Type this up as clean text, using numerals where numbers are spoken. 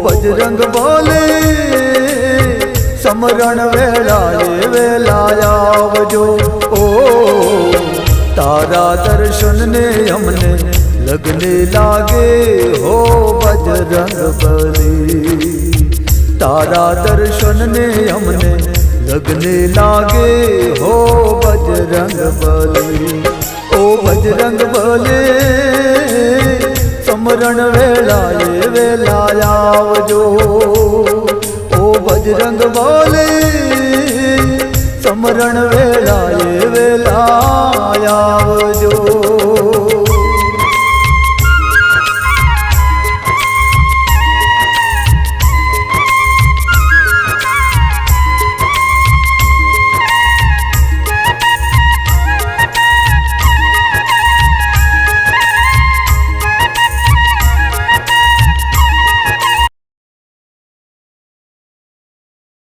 बजरंग बोले समरण वेलाए वेलाया आवजो। ओ तारा दर्शन ने हमने लगने लागे हो बजरंग बली। तारा दर्शन ने हमने लगने लागे हो बजरंग बली। ओ बजरंग बली समरण वेलाए वेलाया आवजो। ओ बजरंग बली समरण वेलाए वेला